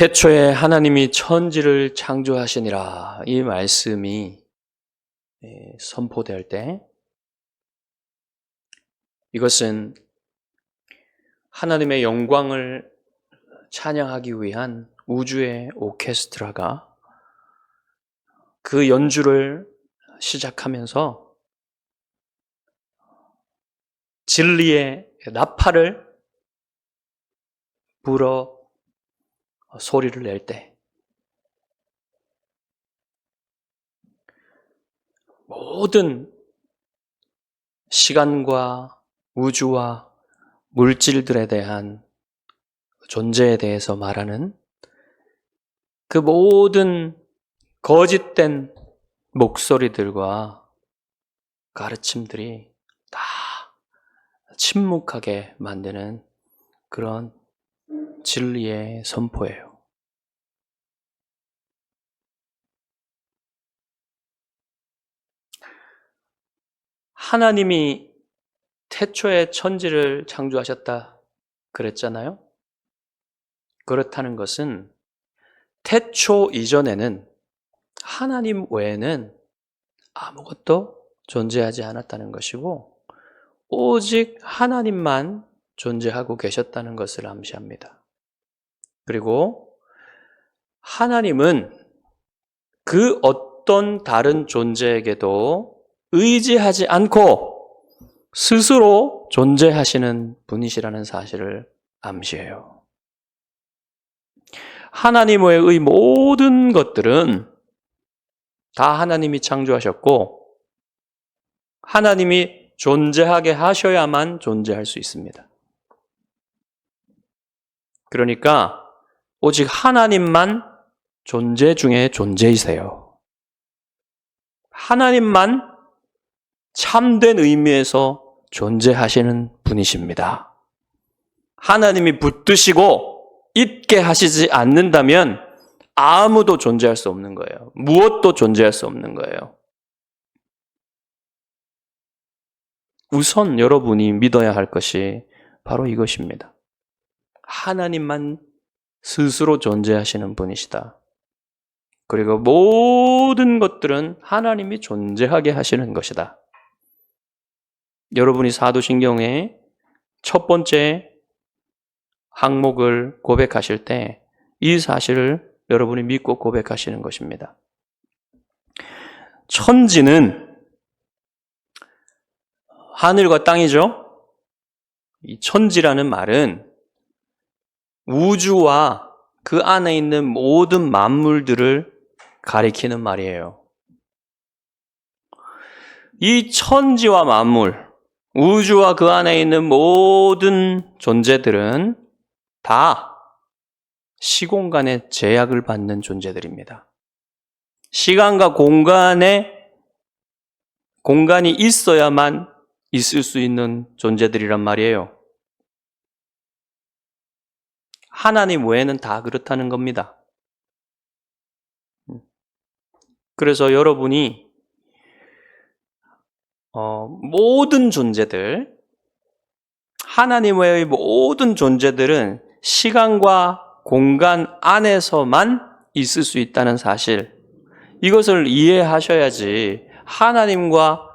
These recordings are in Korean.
태초에 하나님이 천지를 창조하시니라, 이 말씀이 선포될 때 이것은 하나님의 영광을 찬양하기 위한 우주의 오케스트라가 그 연주를 시작하면서 진리의 나팔을 불어 소리를 낼 때 모든 시간과 우주와 물질들에 대한 존재에 대해서 말하는 그 모든 거짓된 목소리들과 가르침들이 다 침묵하게 만드는 그런 진리의 선포예요. 하나님이 태초에 천지를 창조하셨다 그랬잖아요. 그렇다는 것은 태초 이전에는 하나님 외에는 아무것도 존재하지 않았다는 것이고 오직 하나님만 존재하고 계셨다는 것을 암시합니다. 그리고 하나님은 그 어떤 다른 존재에게도 의지하지 않고 스스로 존재하시는 분이시라는 사실을 암시해요. 하나님 외의 모든 것들은 다 하나님이 창조하셨고 하나님이 존재하게 하셔야만 존재할 수 있습니다. 그러니까 오직 하나님만 존재 중에 존재이세요. 하나님만 참된 의미에서 존재하시는 분이십니다. 하나님이 붙드시고 있게 하시지 않는다면 아무도 존재할 수 없는 거예요. 무엇도 존재할 수 없는 거예요. 우선 여러분이 믿어야 할 것이 바로 이것입니다. 하나님만 스스로 존재하시는 분이시다. 그리고 모든 것들은 하나님이 존재하게 하시는 것이다. 여러분이 사도신경의 첫 번째 항목을 고백하실 때 이 사실을 여러분이 믿고 고백하시는 것입니다. 천지는 하늘과 땅이죠. 이 천지라는 말은 우주와 그 안에 있는 모든 만물들을 가리키는 말이에요. 이 천지와 만물, 우주와 그 안에 있는 모든 존재들은 다 시공간의 제약을 받는 존재들입니다. 시간과 공간이 있어야만 있을 수 있는 존재들이란 말이에요. 하나님 외에는 다 그렇다는 겁니다. 그래서 여러분이 모든 존재들, 하나님 외의 모든 존재들은 시간과 공간 안에서만 있을 수 있다는 사실, 이것을 이해하셔야지 하나님과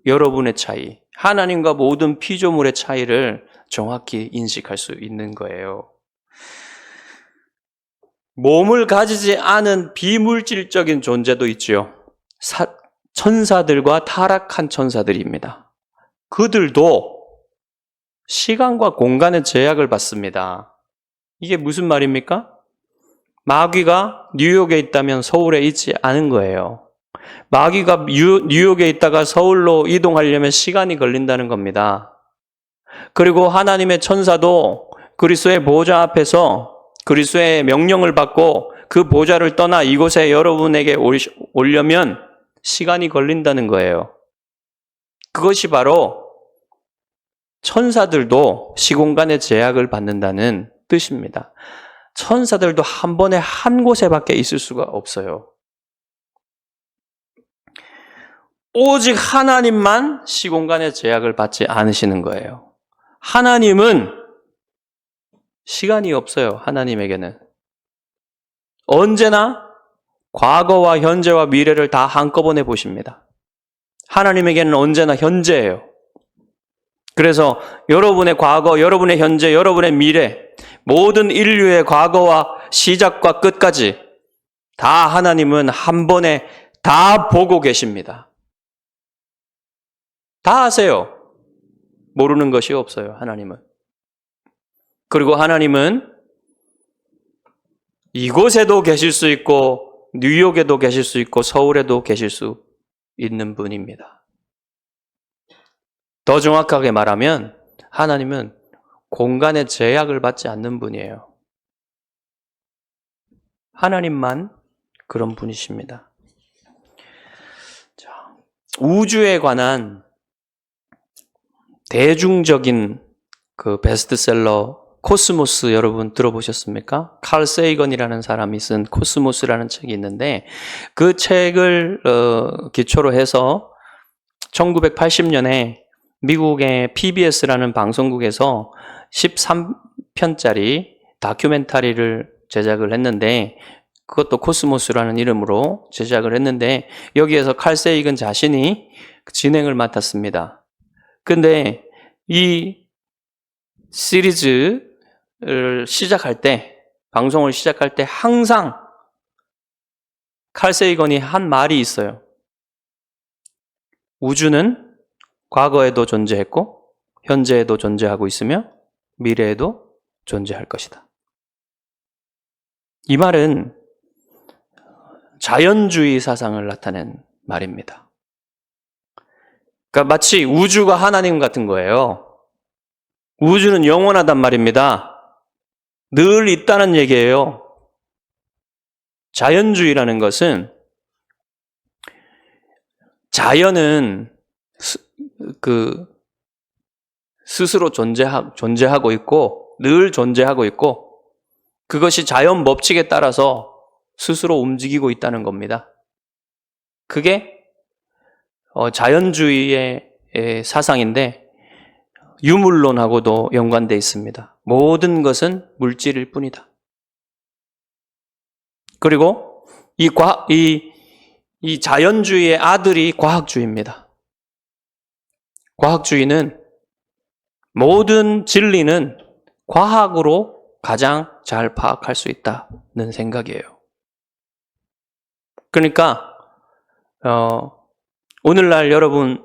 여러분의 차이, 하나님과 모든 피조물의 차이를 정확히 인식할 수 있는 거예요. 몸을 가지지 않은 비물질적인 존재도 있지요. 천사들과 타락한 천사들입니다. 그들도 시간과 공간의 제약을 받습니다. 이게 무슨 말입니까? 마귀가 뉴욕에 있다면 서울에 있지 않은 거예요. 마귀가 뉴욕에 있다가 서울로 이동하려면 시간이 걸린다는 겁니다. 그리고 하나님의 천사도 그리스도의 보좌 앞에서 그리스도의 명령을 받고 그 보좌를 떠나 이곳에 여러분에게 오려면 시간이 걸린다는 거예요. 그것이 바로 천사들도 시공간의 제약을 받는다는 뜻입니다. 천사들도 한 번에 한 곳에밖에 있을 수가 없어요. 오직 하나님만 시공간의 제약을 받지 않으시는 거예요. 하나님은 시간이 없어요. 하나님에게는. 언제나 과거와 현재와 미래를 다 한꺼번에 보십니다. 하나님에게는 언제나 현재예요. 그래서 여러분의 과거, 여러분의 현재, 여러분의 미래, 모든 인류의 과거와 시작과 끝까지 다 하나님은 한 번에 다 보고 계십니다. 다 아세요. 모르는 것이 없어요, 하나님은. 그리고 하나님은 이곳에도 계실 수 있고 뉴욕에도 계실 수 있고 서울에도 계실 수 있는 분입니다. 더 정확하게 말하면 하나님은 공간의 제약을 받지 않는 분이에요. 하나님만 그런 분이십니다. 자, 우주에 관한 대중적인 그 베스트셀러 코스모스 여러분 들어보셨습니까? 칼 세이건이라는 사람이 쓴 코스모스라는 책이 있는데 그 책을 기초로 해서 1980년에 미국의 PBS라는 방송국에서 13편짜리 다큐멘터리를 제작을 했는데 그것도 코스모스라는 이름으로 제작을 했는데 여기에서 칼 세이건 자신이 진행을 맡았습니다. 근데 이 시리즈를 시작할 때, 방송을 시작할 때 항상 칼 세이건이 한 말이 있어요. 우주는 과거에도 존재했고, 현재에도 존재하고 있으며, 미래에도 존재할 것이다. 이 말은 자연주의 사상을 나타낸 말입니다. 그러니까 마치 우주가 하나님 같은 거예요. 우주는 영원하단 말입니다. 늘 있다는 얘기예요. 자연주의라는 것은 자연은 스스로 존재하고 있고 늘 존재하고 있고 그것이 자연 법칙에 따라서 스스로 움직이고 있다는 겁니다. 그게 자연주의의 사상인데 유물론하고도 연관되어 있습니다. 모든 것은 물질일 뿐이다. 그리고 이 자연주의의 아들이 과학주의입니다. 과학주의는 모든 진리는 과학으로 가장 잘 파악할 수 있다는 생각이에요. 그러니까 오늘날 여러분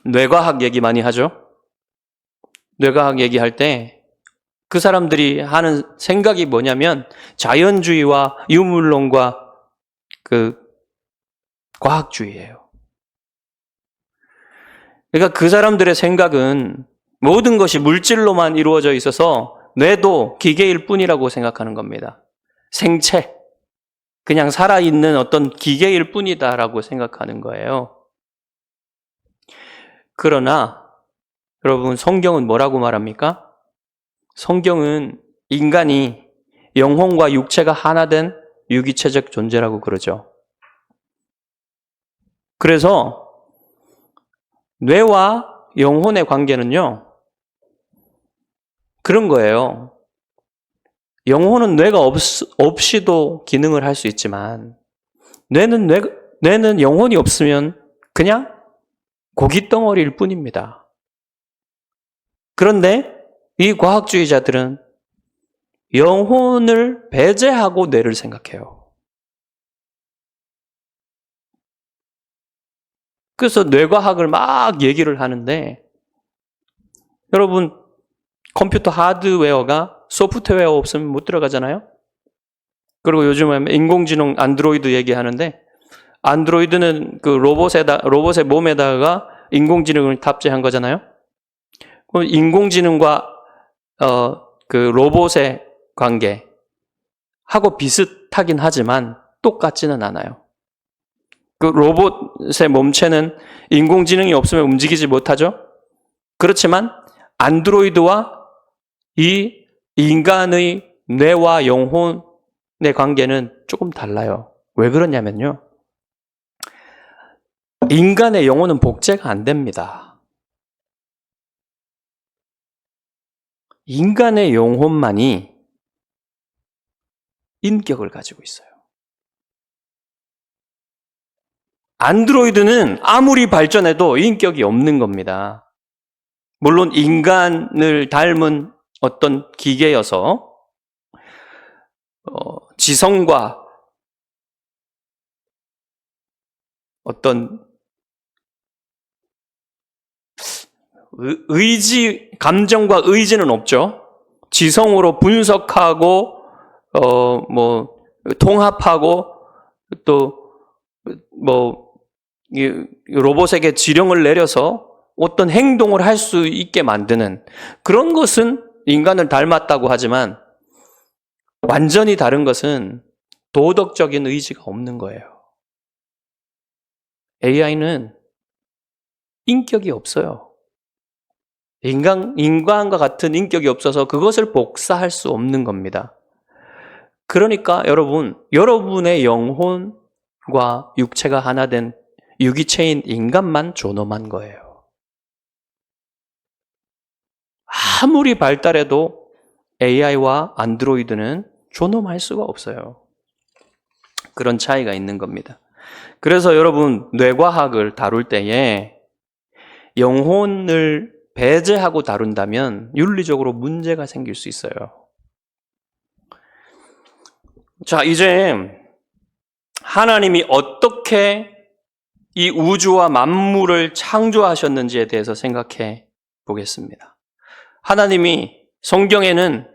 뇌과학 얘기 많이 하죠? 뇌과학 얘기할 때 그 사람들이 하는 생각이 뭐냐면 자연주의와 유물론과 그 과학주의예요. 그러니까 그 사람들의 생각은 모든 것이 물질로만 이루어져 있어서 뇌도 기계일 뿐이라고 생각하는 겁니다. 생체, 그냥 살아있는 어떤 기계일 뿐이다라고 생각하는 거예요. 그러나 여러분 성경은 뭐라고 말합니까? 성경은 인간이 영혼과 육체가 하나 된 유기체적 존재라고 그러죠. 그래서 뇌와 영혼의 관계는요, 그런 거예요. 영혼은 뇌가 없이도 기능을 할 수 있지만 뇌는 영혼이 없으면 그냥 고깃덩어리일 뿐입니다. 그런데 이 과학주의자들은 영혼을 배제하고 뇌를 생각해요. 그래서 뇌과학을 막 얘기를 하는데 여러분 컴퓨터 하드웨어가 소프트웨어 없으면 못 들어가잖아요. 그리고 요즘에 인공지능 안드로이드 얘기하는데 안드로이드는 그 로봇의 몸에다가 인공지능을 탑재한 거잖아요. 인공지능과 그 로봇의 관계하고 비슷하긴 하지만 똑같지는 않아요. 그 로봇의 몸체는 인공지능이 없으면 움직이지 못하죠. 그렇지만 안드로이드와 이 인간의 뇌와 영혼의 관계는 조금 달라요. 왜 그러냐면요. 인간의 영혼은 복제가 안 됩니다. 인간의 영혼만이 인격을 가지고 있어요. 안드로이드는 아무리 발전해도 인격이 없는 겁니다. 물론 인간을 닮은 어떤 기계여서 지성과 어떤 의지, 감정과 의지는 없죠. 지성으로 분석하고 통합하고 또 로봇에게 지령을 내려서 어떤 행동을 할 수 있게 만드는 그런 것은 인간을 닮았다고 하지만 완전히 다른 것은 도덕적인 의지가 없는 거예요. AI는 인격이 없어요. 인간과 같은 인격이 없어서 그것을 복사할 수 없는 겁니다. 그러니까 여러분의 영혼과 육체가 하나 된 유기체인 인간만 존엄한 거예요. 아무리 발달해도 AI와 안드로이드는 존엄할 수가 없어요. 그런 차이가 있는 겁니다. 그래서 여러분, 뇌과학을 다룰 때에 영혼을 배제하고 다룬다면 윤리적으로 문제가 생길 수 있어요. 자, 이제 하나님이 어떻게 이 우주와 만물을 창조하셨는지에 대해서 생각해 보겠습니다. 하나님이 성경에는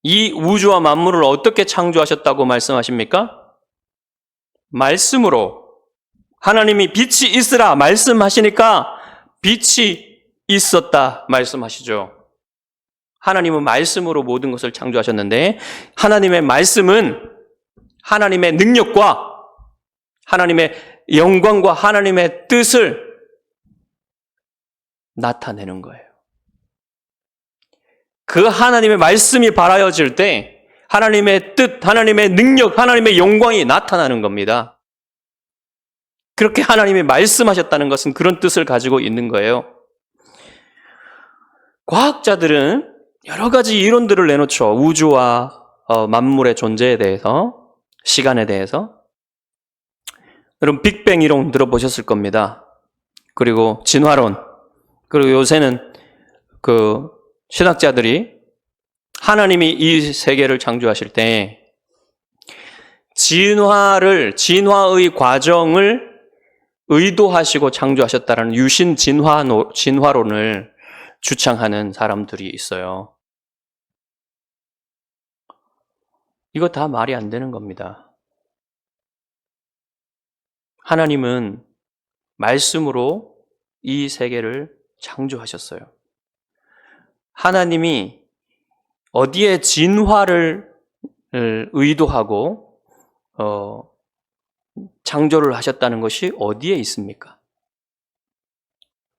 이 우주와 만물을 어떻게 창조하셨다고 말씀하십니까? 말씀으로. 하나님이 빛이 있으라 말씀하시니까 빛이 있었다 말씀하시죠. 하나님은 말씀으로 모든 것을 창조하셨는데 하나님의 말씀은 하나님의 능력과 하나님의 영광과 하나님의 뜻을 나타내는 거예요. 그 하나님의 말씀이 발하여질 때 하나님의 뜻, 하나님의 능력, 하나님의 영광이 나타나는 겁니다. 그렇게 하나님이 말씀하셨다는 것은 그런 뜻을 가지고 있는 거예요. 과학자들은 여러 가지 이론들을 내놓죠. 우주와 만물의 존재에 대해서, 시간에 대해서. 여러분 빅뱅 이론 들어보셨을 겁니다. 그리고 진화론. 그리고 요새는 신학자들이 하나님이 이 세계를 창조하실 때 진화의 과정을 의도하시고 창조하셨다는 유신 진화론을 주창하는 사람들이 있어요. 이거 다 말이 안 되는 겁니다. 하나님은 말씀으로 이 세계를 창조하셨어요. 하나님이 어디에 진화를 의도하고 창조를 하셨다는 것이 어디에 있습니까?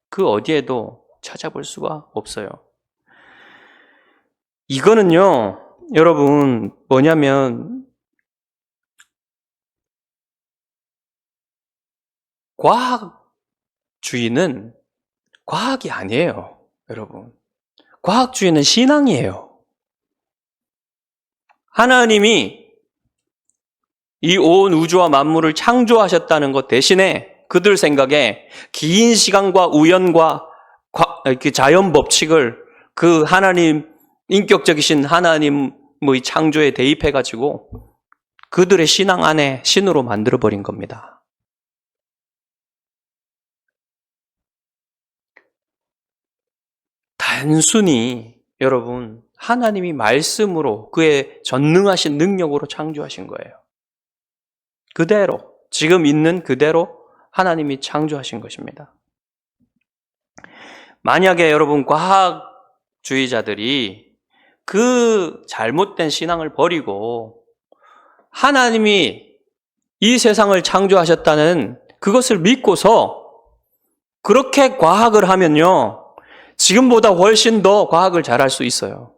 그 어디에도 찾아볼 수가 없어요. 이거는요, 여러분, 뭐냐면 과학주의는 과학이 아니에요, 여러분. 과학주의는 신앙이에요. 하나님이 이 온 우주와 만물을 창조하셨다는 것 대신에 그들 생각에 긴 시간과 우연과 자연 법칙을 그 하나님, 인격적이신 하나님의 창조에 대입해가지고 그들의 신앙 안에 신으로 만들어버린 겁니다. 단순히 여러분, 하나님이 말씀으로 그의 전능하신 능력으로 창조하신 거예요. 그대로, 지금 있는 그대로 하나님이 창조하신 것입니다. 만약에 여러분 과학주의자들이 그 잘못된 신앙을 버리고 하나님이 이 세상을 창조하셨다는 그것을 믿고서 그렇게 과학을 하면요, 지금보다 훨씬 더 과학을 잘할 수 있어요.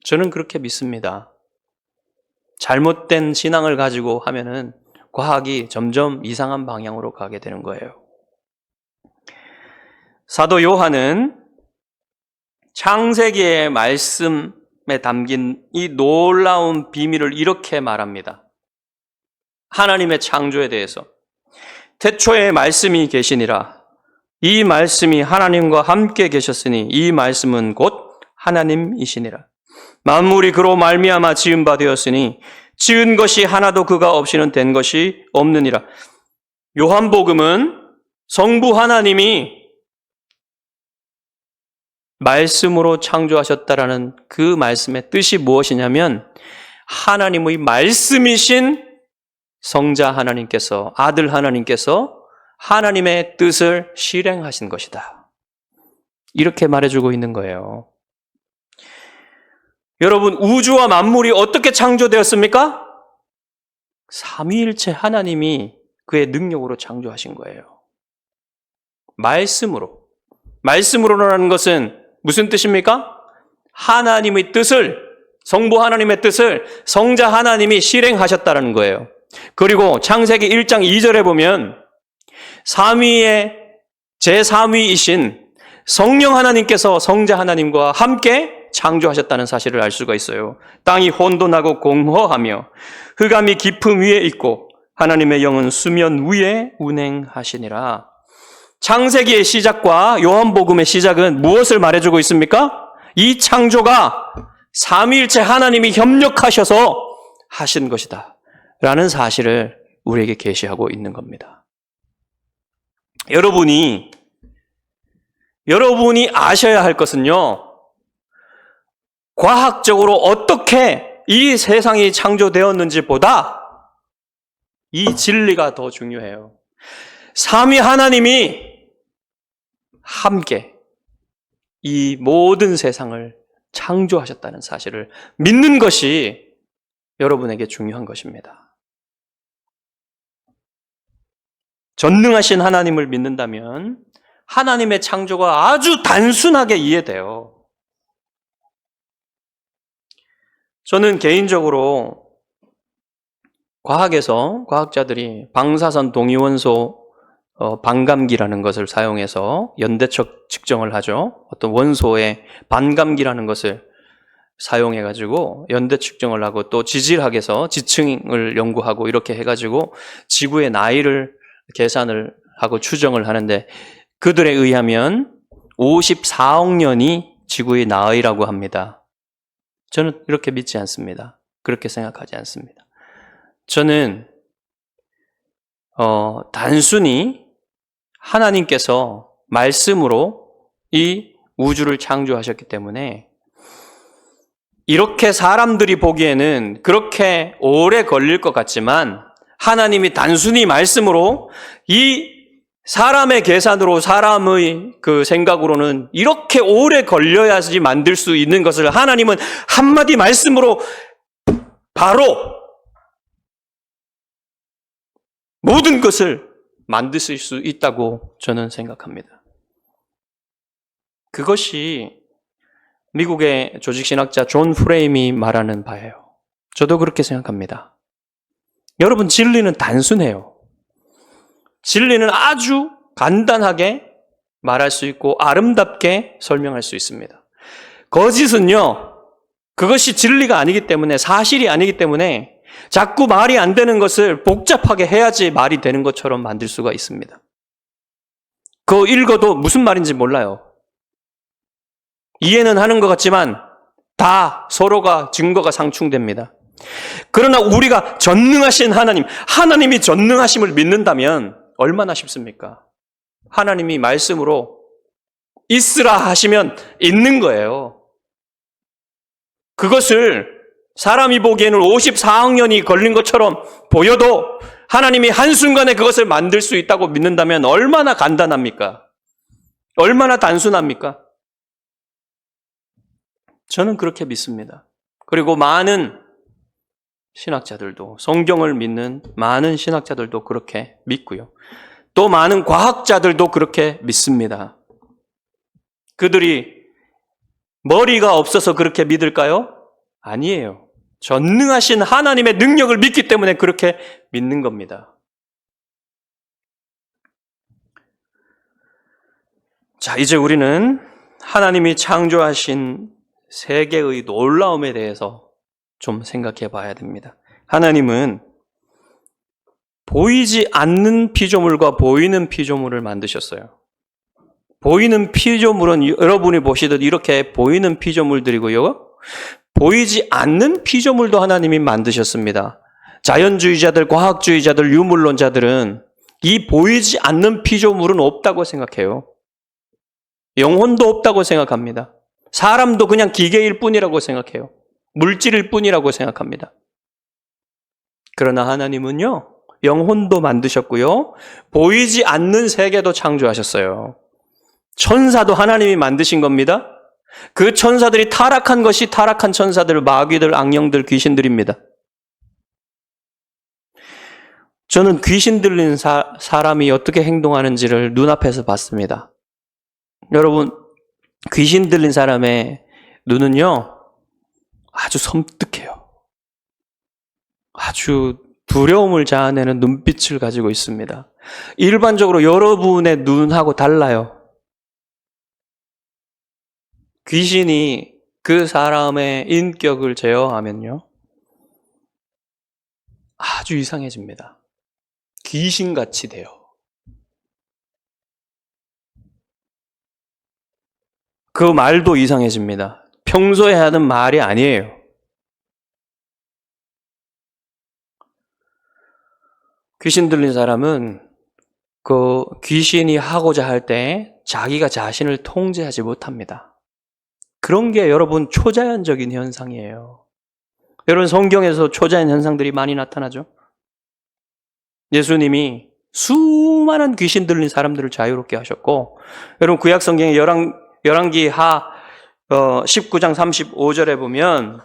저는 그렇게 믿습니다. 잘못된 신앙을 가지고 하면은 과학이 점점 이상한 방향으로 가게 되는 거예요. 사도 요한은 창세기의 말씀 담긴 이 놀라운 비밀을 이렇게 말합니다. 하나님의 창조에 대해서. 태초에 말씀이 계시니라. 이 말씀이 하나님과 함께 계셨으니 이 말씀은 곧 하나님이시니라. 만물이 그로 말미암아 지은 바 되었으니 지은 것이 하나도 그가 없이는 된 것이 없느니라. 요한복음은 성부 하나님이 말씀으로 창조하셨다라는 그 말씀의 뜻이 무엇이냐면 하나님의 말씀이신 성자 하나님께서, 아들 하나님께서 하나님의 뜻을 실행하신 것이다. 이렇게 말해주고 있는 거예요. 여러분, 우주와 만물이 어떻게 창조되었습니까? 삼위일체 하나님이 그의 능력으로 창조하신 거예요. 말씀으로. 말씀으로라는 것은 무슨 뜻입니까? 하나님의 뜻을, 성부 하나님의 뜻을 성자 하나님이 실행하셨다는 거예요. 그리고 창세기 1장 2절에 보면 삼위의 제3위이신 성령 하나님께서 성자 하나님과 함께 창조하셨다는 사실을 알 수가 있어요. 땅이 혼돈하고 공허하며 흑암이 깊음 위에 있고 하나님의 영은 수면 위에 운행하시니라. 창세기의 시작과 요한복음의 시작은 무엇을 말해주고 있습니까? 이 창조가 삼위일체 하나님이 협력하셔서 하신 것이다 라는 사실을 우리에게 계시하고 있는 겁니다. 여러분이 아셔야 할 것은요, 과학적으로 어떻게 이 세상이 창조되었는지 보다 이 진리가 더 중요해요. 삼위 하나님이 함께 이 모든 세상을 창조하셨다는 사실을 믿는 것이 여러분에게 중요한 것입니다. 전능하신 하나님을 믿는다면 하나님의 창조가 아주 단순하게 이해돼요. 저는 개인적으로 과학자들이 방사선 동위원소 반감기라는 것을 사용해서 연대척 측정을 하죠. 어떤 원소의 반감기라는 것을 사용해가지고 연대 측정을 하고 또 지질학에서 지층을 연구하고 이렇게 해가지고 지구의 나이를 계산을 하고 추정을 하는데 그들에 의하면 54억 년이 지구의 나이라고 합니다. 저는 이렇게 믿지 않습니다. 그렇게 생각하지 않습니다. 저는 단순히 하나님께서 말씀으로 이 우주를 창조하셨기 때문에 이렇게 사람들이 보기에는 그렇게 오래 걸릴 것 같지만 하나님이 단순히 말씀으로 이 사람의 계산으로 사람의 그 생각으로는 이렇게 오래 걸려야지 만들 수 있는 것을 하나님은 한마디 말씀으로 바로 모든 것을 만드실 수 있다고 저는 생각합니다. 그것이 미국의 조직신학자 존 프레임이 말하는 바예요. 저도 그렇게 생각합니다. 여러분, 진리는 단순해요. 진리는 아주 간단하게 말할 수 있고 아름답게 설명할 수 있습니다. 거짓은요, 그것이 진리가 아니기 때문에, 사실이 아니기 때문에 자꾸 말이 안 되는 것을 복잡하게 해야지 말이 되는 것처럼 만들 수가 있습니다. 그거 읽어도 무슨 말인지 몰라요. 이해는 하는 것 같지만 다 서로가 증거가 상충됩니다. 그러나 우리가 전능하신 하나님이 전능하심을 믿는다면 얼마나 쉽습니까? 하나님이 말씀으로 있으라 하시면 있는 거예요. 그것을 사람이 보기에는 54억 년이 걸린 것처럼 보여도 하나님이 한순간에 그것을 만들 수 있다고 믿는다면 얼마나 간단합니까? 얼마나 단순합니까? 저는 그렇게 믿습니다. 그리고 많은 신학자들도, 성경을 믿는 많은 신학자들도 그렇게 믿고요. 또 많은 과학자들도 그렇게 믿습니다. 그들이 머리가 없어서 그렇게 믿을까요? 아니에요. 전능하신 하나님의 능력을 믿기 때문에 그렇게 믿는 겁니다. 자, 이제 우리는 하나님이 창조하신 세계의 놀라움에 대해서 좀 생각해 봐야 됩니다. 하나님은 보이지 않는 피조물과 보이는 피조물을 만드셨어요. 보이는 피조물은 여러분이 보시듯 이렇게 보이는 피조물들이고요. 보이지 않는 피조물도 하나님이 만드셨습니다. 자연주의자들, 과학주의자들, 유물론자들은 이 보이지 않는 피조물은 없다고 생각해요. 영혼도 없다고 생각합니다. 사람도 그냥 기계일 뿐이라고 생각해요. 물질일 뿐이라고 생각합니다. 그러나 하나님은요, 영혼도 만드셨고요, 보이지 않는 세계도 창조하셨어요. 천사도 하나님이 만드신 겁니다. 그 천사들이 타락한 것이 타락한 천사들, 마귀들, 악령들, 귀신들입니다. 저는 귀신 들린 사람이 어떻게 행동하는지를 눈앞에서 봤습니다. 여러분, 귀신 들린 사람의 눈은요, 아주 섬뜩해요. 아주 두려움을 자아내는 눈빛을 가지고 있습니다. 일반적으로 여러분의 눈하고 달라요. 귀신이 그 사람의 인격을 제어하면요, 아주 이상해집니다. 귀신같이 돼요. 그 말도 이상해집니다. 평소에 하는 말이 아니에요. 귀신 들린 사람은 그 귀신이 하고자 할 때 자기가 자신을 통제하지 못합니다. 그런 게 여러분 초자연적인 현상이에요. 여러분 성경에서 초자연 현상들이 많이 나타나죠. 예수님이 수많은 귀신 들린 사람들을 자유롭게 하셨고, 여러분 구약 성경의 열왕기 하 19장 35절에 보면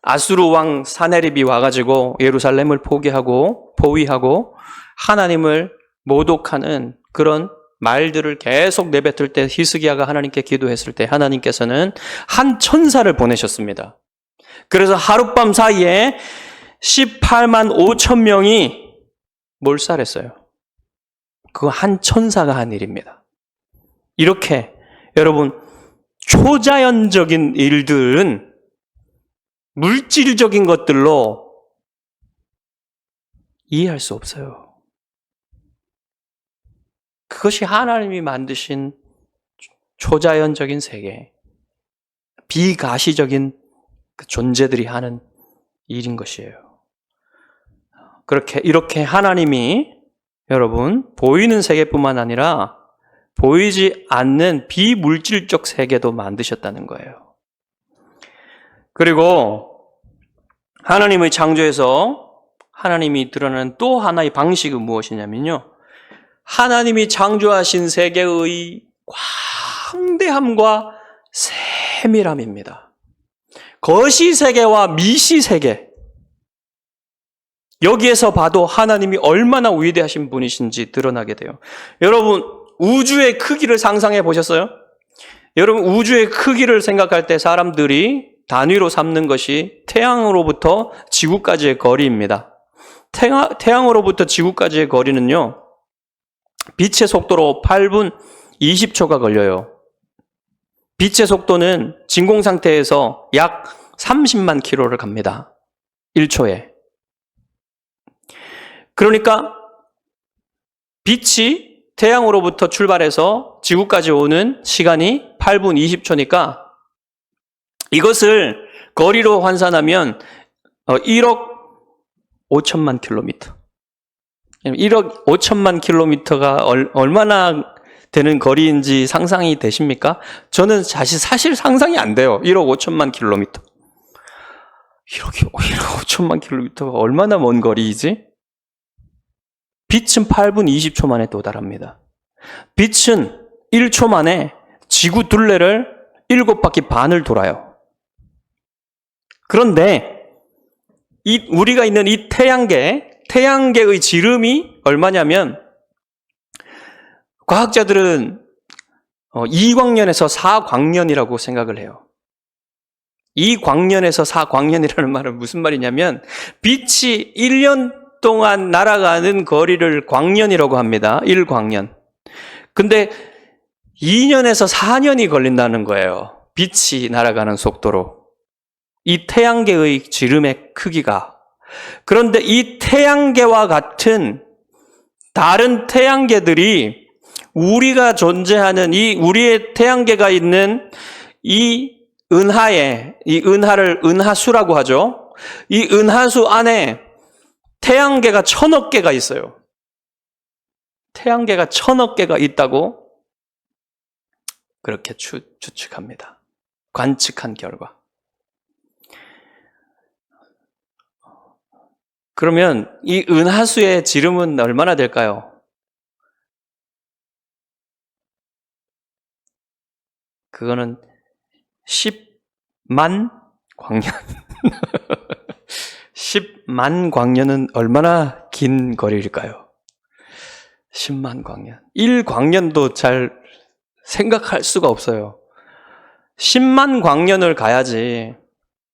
아수르 왕 사네립이 와가지고 예루살렘을 포위하고 하나님을 모독하는 그런 말들을 계속 내뱉을 때, 히스기야가 하나님께 기도했을 때 하나님께서는 한 천사를 보내셨습니다. 그래서 하룻밤 사이에 18만 5천 명이 몰살했어요. 그거 한 천사가 한 일입니다. 이렇게 여러분 초자연적인 일들은 물질적인 것들로 이해할 수 없어요. 그것이 하나님이 만드신 초자연적인 세계, 비가시적인 그 존재들이 하는 일인 것이에요. 이렇게 하나님이 여러분 보이는 세계뿐만 아니라 보이지 않는 비물질적 세계도 만드셨다는 거예요. 그리고 하나님의 창조에서 하나님이 드러나는 또 하나의 방식은 무엇이냐면요, 하나님이 창조하신 세계의 광대함과 세밀함입니다. 거시세계와 미시세계, 여기에서 봐도 하나님이 얼마나 위대하신 분이신지 드러나게 돼요. 여러분 우주의 크기를 상상해 보셨어요? 여러분 우주의 크기를 생각할 때 사람들이 단위로 삼는 것이 태양으로부터 지구까지의 거리입니다. 태양으로부터 지구까지의 거리는요, 빛의 속도로 8분 20초가 걸려요. 빛의 속도는 진공 상태에서 약 30만 킬로를 갑니다. 1초에. 그러니까 빛이 태양으로부터 출발해서 지구까지 오는 시간이 8분 20초니까 이것을 거리로 환산하면 1억 5천만 킬로미터. 1억 5천만 킬로미터가 얼마나 되는 거리인지 상상이 되십니까? 저는 사실 상상이 안 돼요. 1억 5천만 킬로미터. 1억 5천만 킬로미터가 얼마나 먼 거리이지? 빛은 8분 20초 만에 도달합니다. 빛은 1초 만에 지구 둘레를 7바퀴 반을 돌아요. 그런데 우리가 있는 이 태양계의 지름이 얼마냐면, 과학자들은 2광년에서 4광년이라고 생각을 해요. 2광년에서 4광년이라는 말은 무슨 말이냐면, 빛이 1년 동안 날아가는 거리를 광년이라고 합니다. 1광년. 근데 2년에서 4년이 걸린다는 거예요. 빛이 날아가는 속도로 이 태양계의 지름의 크기가, 그런데 이 태양계와 같은 다른 태양계들이 우리가 존재하는 이 우리의 태양계가 있는 이 은하에, 이 은하를 은하수라고 하죠. 이 은하수 안에 태양계가 1000억 개가 있어요. 태양계가 1000억 개가 있다고 그렇게 추측합니다. 관측한 결과. 그러면 이 은하수의 지름은 얼마나 될까요? 그거는 10만 광년. 10만 광년은 얼마나 긴 거리일까요? 10만 광년. 1광년도 잘 생각할 수가 없어요. 10만 광년을 가야지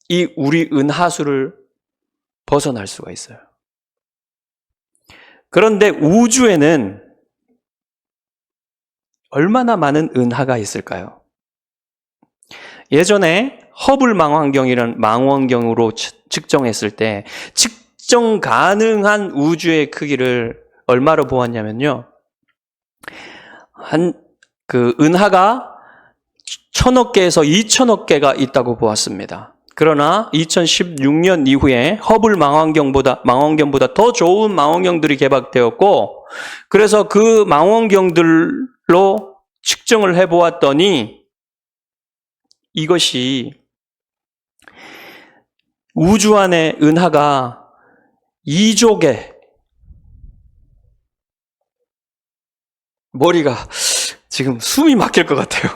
이 우리 은하수를 벗어날 수가 있어요. 그런데 우주에는 얼마나 많은 은하가 있을까요? 예전에 허블 망원경이라는 망원경으로 측정했을 때 측정 가능한 우주의 크기를 얼마로 보았냐면요. 그 은하가 1000억 개에서 2000억 개가 있다고 보았습니다. 그러나 2016년 이후에 허블 망원경보다 더 좋은 망원경들이 개발되었고, 그래서 그 망원경들로 측정을 해보았더니 이것이 우주 안의 은하가 2조 개, 머리가 지금 숨이 막힐 것 같아요.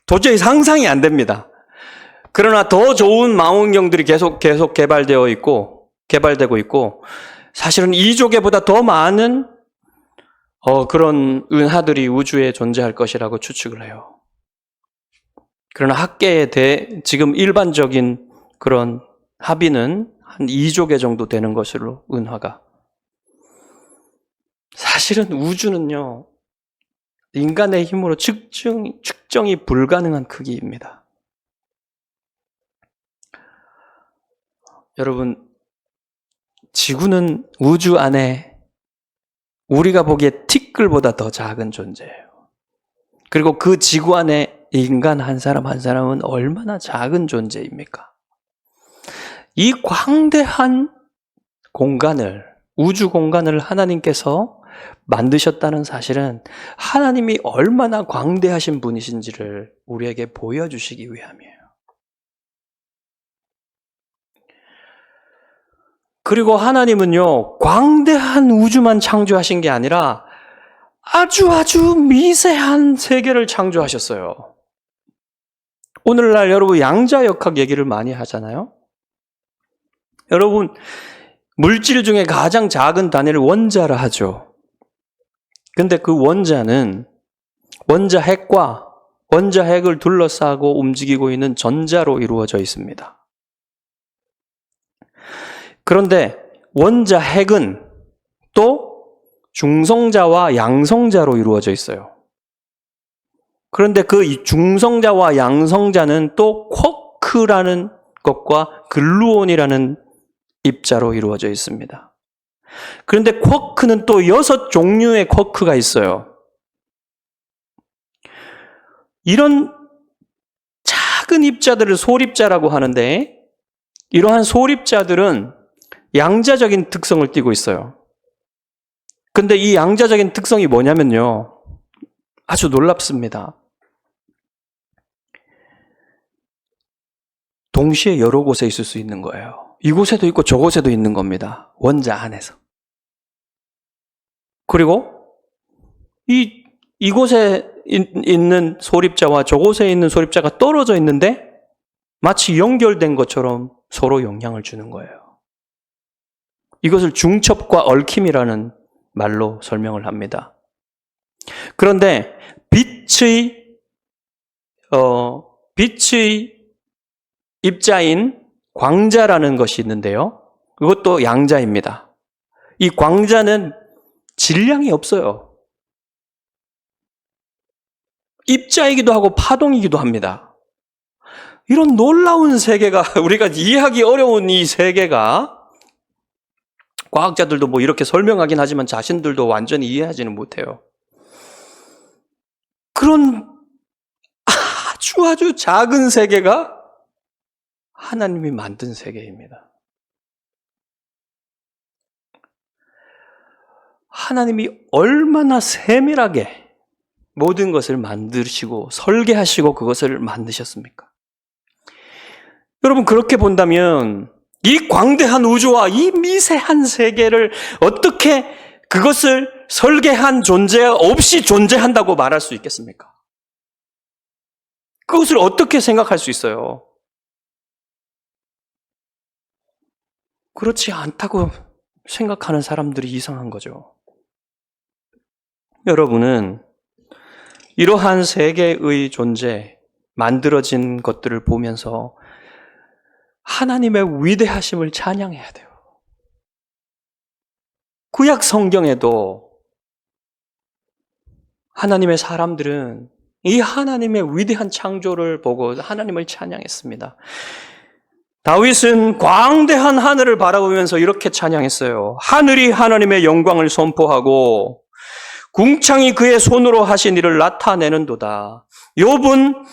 도저히 상상이 안 됩니다. 그러나 더 좋은 망원경들이 계속 개발되고 있고, 사실은 2조 개보다 더 많은 그런 은하들이 우주에 존재할 것이라고 추측을 해요. 그러나 학계에 대해 지금 일반적인 그런 합의는 한 2조 개 정도 되는 것으로, 은하가. 사실은 우주는요, 인간의 힘으로 측정이 불가능한 크기입니다. 여러분, 지구는 우주 안에 우리가 보기에 티끌보다 더 작은 존재예요. 그리고 그 지구 안에 인간 한 사람 한 사람은 얼마나 작은 존재입니까? 이 광대한 공간을, 우주 공간을 하나님께서 만드셨다는 사실은 하나님이 얼마나 광대하신 분이신지를 우리에게 보여주시기 위함이에요. 그리고 하나님은요, 광대한 우주만 창조하신 게 아니라 아주 미세한 세계를 창조하셨어요. 오늘날 여러분 양자역학 얘기를 많이 하잖아요. 여러분, 물질 중에 가장 작은 단위를 원자라 하죠. 근데 그 원자는 원자핵과 원자핵을 둘러싸고 움직이고 있는 전자로 이루어져 있습니다. 그런데 원자핵은 또 중성자와 양성자로 이루어져 있어요. 그런데 그 중성자와 양성자는 또 쿼크라는 것과 글루온이라는 입자로 이루어져 있습니다. 그런데 쿼크는 또 6종류의 쿼크가 있어요. 이런 작은 입자들을 소립자라고 하는데, 이러한 소립자들은 양자적인 특성을 띠고 있어요. 근데 이 양자적인 특성이 뭐냐면요, 아주 놀랍습니다. 동시에 여러 곳에 있을 수 있는 거예요. 이곳에도 있고 저곳에도 있는 겁니다. 원자 안에서. 그리고 이곳에 있는 소립자와 저곳에 있는 소립자가 떨어져 있는데 마치 연결된 것처럼 서로 영향을 주는 거예요. 이것을 중첩과 얽힘이라는 말로 설명을 합니다. 그런데 빛의 입자인 광자라는 것이 있는데요. 이것도 양자입니다. 이 광자는 질량이 없어요. 입자이기도 하고 파동이기도 합니다. 이런 놀라운 세계가, 우리가 이해하기 어려운 이 세계가, 과학자들도 뭐 이렇게 설명하긴 하지만 자신들도 완전히 이해하지는 못해요. 그런 아주 작은 세계가 하나님이 만든 세계입니다. 하나님이 얼마나 세밀하게 모든 것을 만드시고 설계하시고 그것을 만드셨습니까? 여러분, 그렇게 본다면 이 광대한 우주와 이 미세한 세계를 어떻게 그것을 설계한 존재 없이 존재한다고 말할 수 있겠습니까? 그것을 어떻게 생각할 수 있어요? 그렇지 않다고 생각하는 사람들이 이상한 거죠. 여러분은 이러한 세계의 존재, 만들어진 것들을 보면서 하나님의 위대하심을 찬양해야 돼요. 구약 성경에도 하나님의 사람들은 이 하나님의 위대한 창조를 보고 하나님을 찬양했습니다. 다윗은 광대한 하늘을 바라보면서 이렇게 찬양했어요. 하늘이 하나님의 영광을 선포하고 궁창이 그의 손으로 하신 일을 나타내는도다. 욥은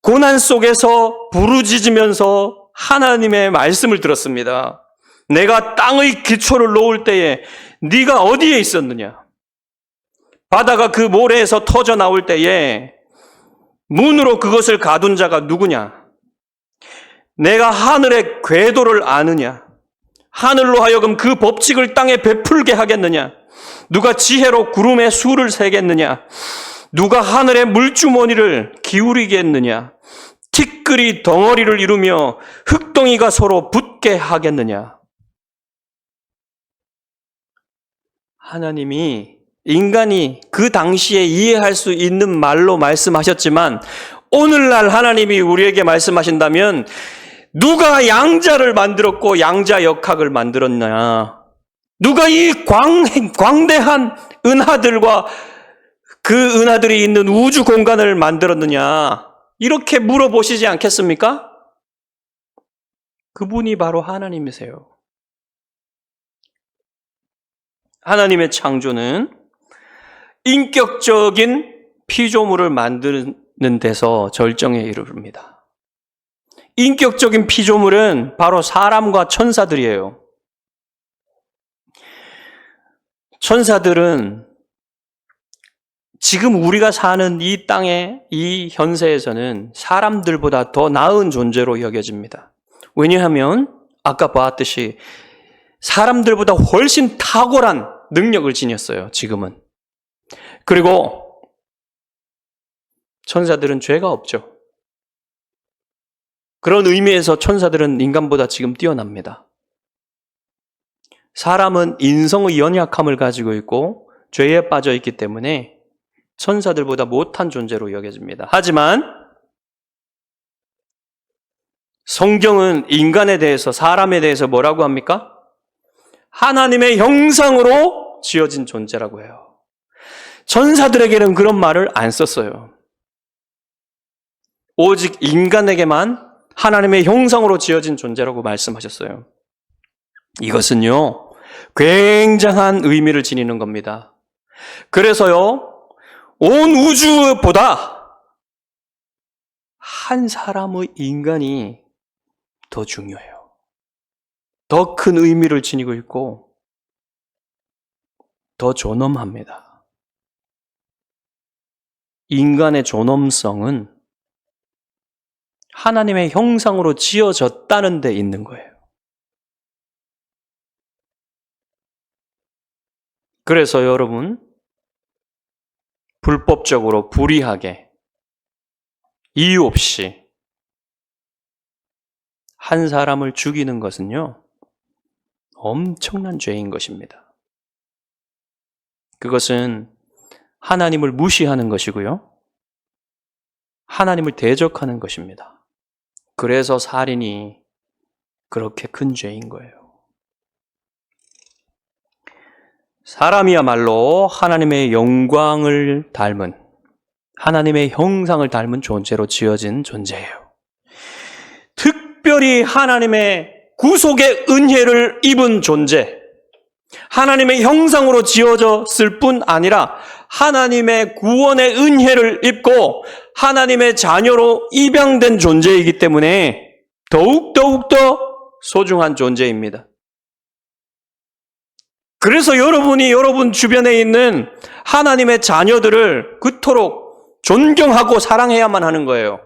고난 속에서 부르짖으면서 하나님의 말씀을 들었습니다. 내가 땅의 기초를 놓을 때에 네가 어디에 있었느냐? 바다가 그 모래에서 터져 나올 때에 문으로 그것을 가둔 자가 누구냐? 내가 하늘의 궤도를 아느냐? 하늘로 하여금 그 법칙을 땅에 베풀게 하겠느냐? 누가 지혜로 구름의 수를 세겠느냐? 누가 하늘의 물주머니를 기울이겠느냐? 티끌이 덩어리를 이루며 흙덩이가 서로 붙게 하겠느냐? 하나님이 인간이 그 당시에 이해할 수 있는 말로 말씀하셨지만 오늘날 하나님이 우리에게 말씀하신다면 누가 양자를 만들었고 양자 역학을 만들었냐? 누가 이 광대한 은하들과 그 은하들이 있는 우주 공간을 만들었느냐? 이렇게 물어보시지 않겠습니까? 그분이 바로 하나님이세요. 하나님의 창조는 인격적인 피조물을 만드는 데서 절정에 이릅니다. 인격적인 피조물은 바로 사람과 천사들이에요. 천사들은 지금 우리가 사는 이 땅의 이 현세에서는 사람들보다 더 나은 존재로 여겨집니다. 왜냐하면 아까 봤듯이 사람들보다 훨씬 탁월한 능력을 지녔어요, 지금은. 그리고 천사들은 죄가 없죠. 그런 의미에서 천사들은 인간보다 지금 뛰어납니다. 사람은 인성의 연약함을 가지고 있고 죄에 빠져 있기 때문에 천사들보다 못한 존재로 여겨집니다. 하지만 성경은 인간에 대해서, 사람에 대해서 뭐라고 합니까? 하나님의 형상으로 지어진 존재라고 해요. 천사들에게는 그런 말을 안 썼어요. 오직 인간에게만 하나님의 형상으로 지어진 존재라고 말씀하셨어요. 이것은요, 굉장한 의미를 지니는 겁니다. 그래서요, 온 우주보다 한 사람의 인간이 더 중요해요. 더 큰 의미를 지니고 있고 더 존엄합니다. 인간의 존엄성은 하나님의 형상으로 지어졌다는 데 있는 거예요. 그래서 여러분, 불법적으로 불의하게 이유 없이 한 사람을 죽이는 것은요, 엄청난 죄인 것입니다. 그것은 하나님을 무시하는 것이고요, 하나님을 대적하는 것입니다. 그래서 살인이 그렇게 큰 죄인 거예요. 사람이야말로 하나님의 영광을 닮은, 하나님의 형상을 닮은 존재로 지어진 존재예요. 특별히 하나님의 구속의 은혜를 입은 존재, 하나님의 형상으로 지어졌을 뿐 아니라 하나님의 구원의 은혜를 입고 하나님의 자녀로 입양된 존재이기 때문에 더욱더 소중한 존재입니다. 그래서 여러분이 여러분 주변에 있는 하나님의 자녀들을 그토록 존경하고 사랑해야만 하는 거예요.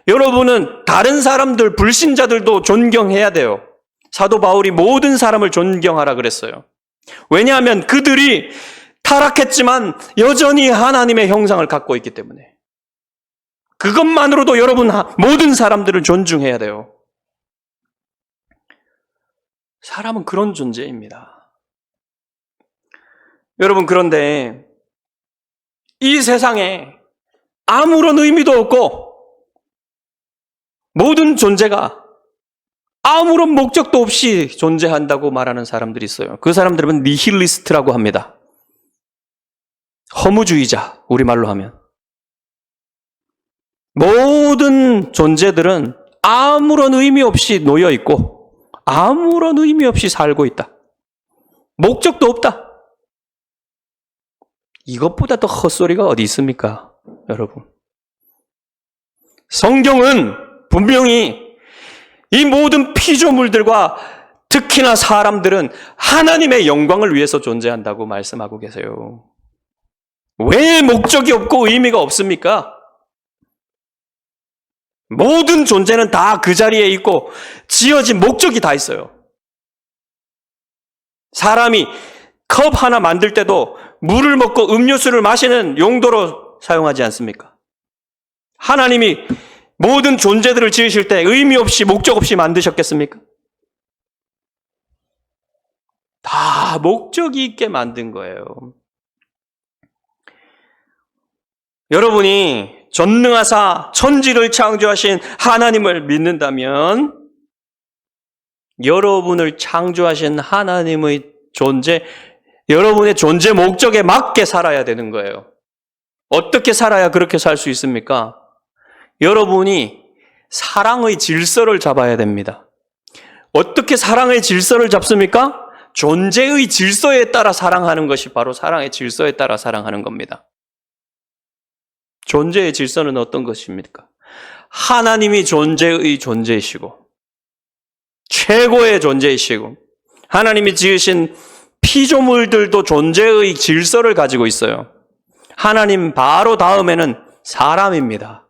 여러분은 다른 사람들, 불신자들도 존경해야 돼요. 사도 바울이 모든 사람을 존경하라 그랬어요. 왜냐하면 그들이 타락했지만 여전히 하나님의 형상을 갖고 있기 때문에. 그것만으로도 여러분 모든 사람들을 존중해야 돼요. 사람은 그런 존재입니다. 여러분, 그런데 이 세상에 아무런 의미도 없고 모든 존재가 아무런 목적도 없이 존재한다고 말하는 사람들이 있어요. 그 사람들은 니힐리스트라고 합니다. 허무주의자, 우리말로 하면. 모든 존재들은 아무런 의미 없이 놓여 있고 아무런 의미 없이 살고 있다. 목적도 없다. 이것보다 더 헛소리가 어디 있습니까, 여러분? 성경은 분명히 이 모든 피조물들과 특히나 사람들은 하나님의 영광을 위해서 존재한다고 말씀하고 계세요. 왜 목적이 없고 의미가 없습니까? 모든 존재는 다 그 자리에 있고 지어진 목적이 다 있어요. 사람이 컵 하나 만들 때도 물을 먹고 음료수를 마시는 용도로 사용하지 않습니까? 하나님이 모든 존재들을 지으실 때 의미 없이 목적 없이 만드셨겠습니까? 다 목적이 있게 만든 거예요. 여러분이 전능하사 천지를 창조하신 하나님을 믿는다면 여러분을 창조하신 하나님의 존재, 여러분의 존재 목적에 맞게 살아야 되는 거예요. 어떻게 살아야 그렇게 살 수 있습니까? 여러분이 사랑의 질서를 잡아야 됩니다. 어떻게 사랑의 질서를 잡습니까? 존재의 질서에 따라 사랑하는 것이 바로 사랑의 질서에 따라 사랑하는 겁니다. 존재의 질서는 어떤 것입니까? 하나님이 존재의 존재이시고 최고의 존재이시고 하나님이 지으신 피조물들도 존재의 질서를 가지고 있어요. 하나님 바로 다음에는 사람입니다.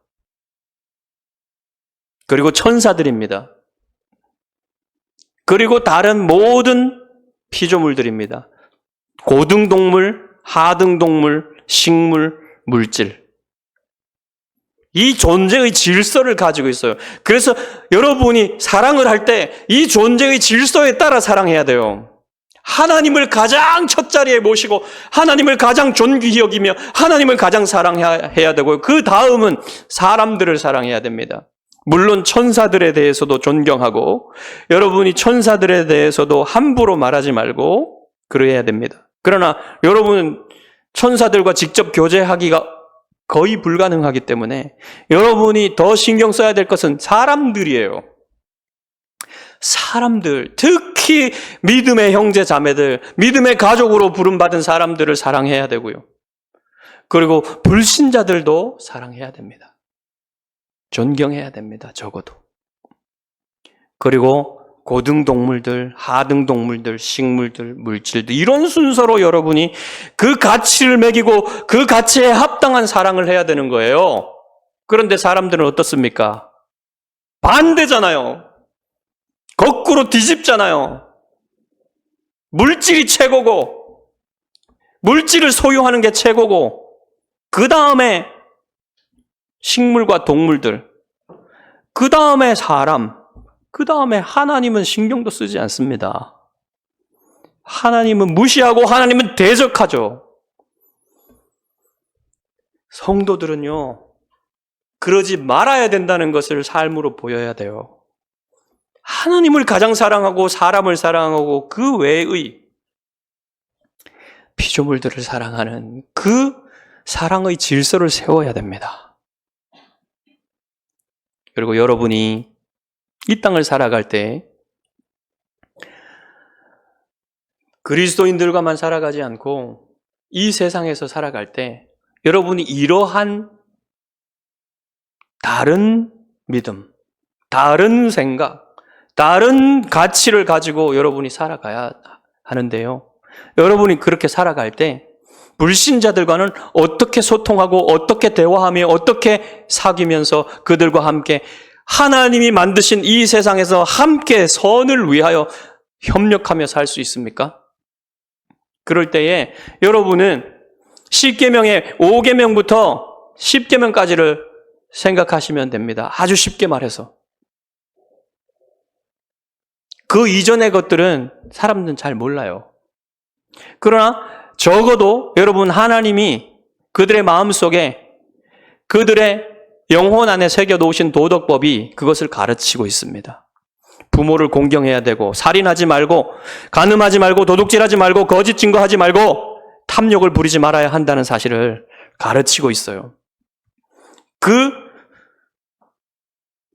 그리고 천사들입니다. 그리고 다른 모든 피조물들입니다. 고등동물, 하등동물, 식물, 물질. 이 존재의 질서를 가지고 있어요. 그래서 여러분이 사랑을 할 때 이 존재의 질서에 따라 사랑해야 돼요. 하나님을 가장 첫 자리에 모시고 하나님을 가장 존귀히 여기며 하나님을 가장 사랑해야 되고 그 다음은 사람들을 사랑해야 됩니다. 물론 천사들에 대해서도 존경하고 여러분이 천사들에 대해서도 함부로 말하지 말고 그래야 됩니다. 그러나 여러분은 천사들과 직접 교제하기가 거의 불가능하기 때문에 여러분이 더 신경 써야 될 것은 사람들이에요. 사람들, 특히 믿음의 형제 자매들, 믿음의 가족으로 부름받은 사람들을 사랑해야 되고요. 그리고 불신자들도 사랑해야 됩니다. 존경해야 됩니다. 적어도. 그리고 고등동물들, 하등동물들, 식물들, 물질들 이런 순서로 여러분이 그 가치를 매기고 그 가치에 합당한 사랑을 해야 되는 거예요. 그런데 사람들은 어떻습니까? 반대잖아요. 거꾸로 뒤집잖아요. 물질이 최고고 물질을 소유하는 게 최고고 그 다음에 식물과 동물들, 그 다음에 사람, 그 다음에 하나님은 신경도 쓰지 않습니다. 하나님은 무시하고 하나님은 대적하죠. 성도들은요, 그러지 말아야 된다는 것을 삶으로 보여야 돼요. 하나님을 가장 사랑하고 사람을 사랑하고 그 외의 피조물들을 사랑하는 그 사랑의 질서를 세워야 됩니다. 그리고 여러분이 이 땅을 살아갈 때 그리스도인들과만 살아가지 않고 이 세상에서 살아갈 때 여러분이 이러한 다른 믿음, 다른 생각, 다른 가치를 가지고 여러분이 살아가야 하는데요. 여러분이 그렇게 살아갈 때 불신자들과는 어떻게 소통하고 어떻게 대화하며 어떻게 사귀면서 그들과 함께 하나님이 만드신 이 세상에서 함께 선을 위하여 협력하며 살 수 있습니까? 그럴 때에 여러분은 10계명의 5계명부터 10계명까지를 생각하시면 됩니다. 아주 쉽게 말해서. 그 이전의 것들은 사람들은 잘 몰라요. 그러나 적어도 여러분 하나님이 그들의 마음속에 그들의 영혼 안에 새겨놓으신 도덕법이 그것을 가르치고 있습니다. 부모를 공경해야 되고 살인하지 말고 간음하지 말고 도둑질하지 말고 거짓 증거하지 말고 탐욕을 부리지 말아야 한다는 사실을 가르치고 있어요. 그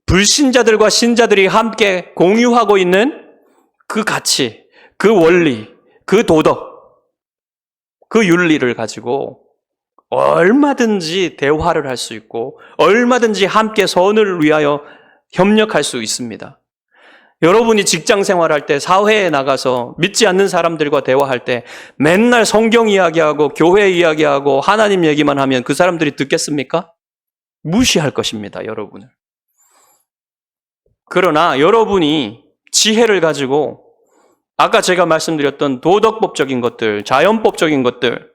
불신자들과 신자들이 함께 공유하고 있는 그 가치, 그 원리, 그 도덕, 그 윤리를 가지고 얼마든지 대화를 할 수 있고 얼마든지 함께 선을 위하여 협력할 수 있습니다. 여러분이 직장 생활할 때, 사회에 나가서 믿지 않는 사람들과 대화할 때 맨날 성경 이야기하고 교회 이야기하고 하나님 얘기만 하면 그 사람들이 듣겠습니까? 무시할 것입니다, 여러분을. 그러나 여러분이 지혜를 가지고 아까 제가 말씀드렸던 도덕법적인 것들, 자연법적인 것들,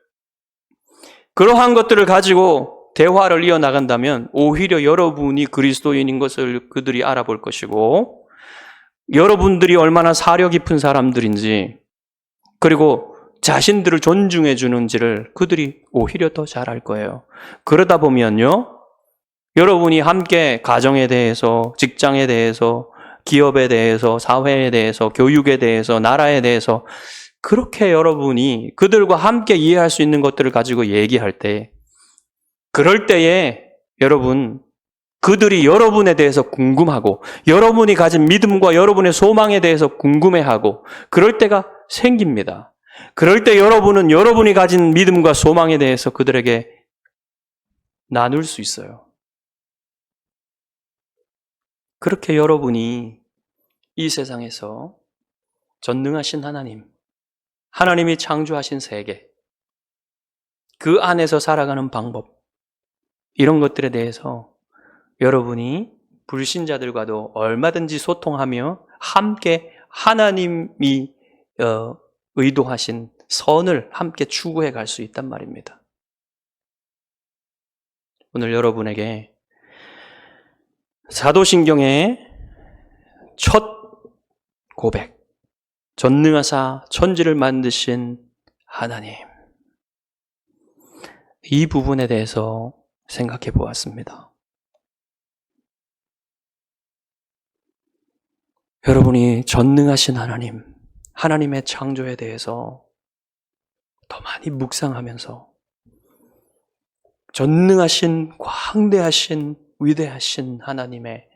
그러한 것들을 가지고 대화를 이어나간다면 오히려 여러분이 그리스도인인 것을 그들이 알아볼 것이고 여러분들이 얼마나 사려 깊은 사람들인지 그리고 자신들을 존중해 주는지를 그들이 오히려 더 잘 알 거예요. 그러다 보면요, 여러분이 함께 가정에 대해서, 직장에 대해서, 기업에 대해서, 사회에 대해서, 교육에 대해서, 나라에 대해서 그렇게 여러분이 그들과 함께 이해할 수 있는 것들을 가지고 얘기할 때, 그럴 때에 여러분, 그들이 여러분에 대해서 궁금하고 여러분이 가진 믿음과 여러분의 소망에 대해서 궁금해하고 그럴 때가 생깁니다. 그럴 때 여러분은 여러분이 가진 믿음과 소망에 대해서 그들에게 나눌 수 있어요. 그렇게 여러분이 이 세상에서 전능하신 하나님, 하나님이 창조하신 세계, 그 안에서 살아가는 방법, 이런 것들에 대해서 여러분이 불신자들과도 얼마든지 소통하며 함께 하나님이 의도하신 선을 함께 추구해 갈 수 있단 말입니다. 오늘 여러분에게 사도신경의 첫 고백, 전능하사 천지를 만드신 하나님, 이 부분에 대해서 생각해 보았습니다. 여러분이 전능하신 하나님, 하나님의 창조에 대해서 더 많이 묵상하면서 전능하신, 광대하신, 위대하신 하나님의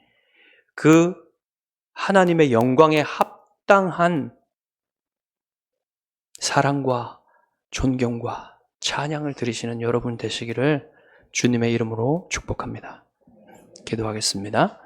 그 하나님의 영광에 합당한 사랑과 존경과 찬양을 드리시는 여러분 되시기를 주님의 이름으로 축복합니다. 기도하겠습니다.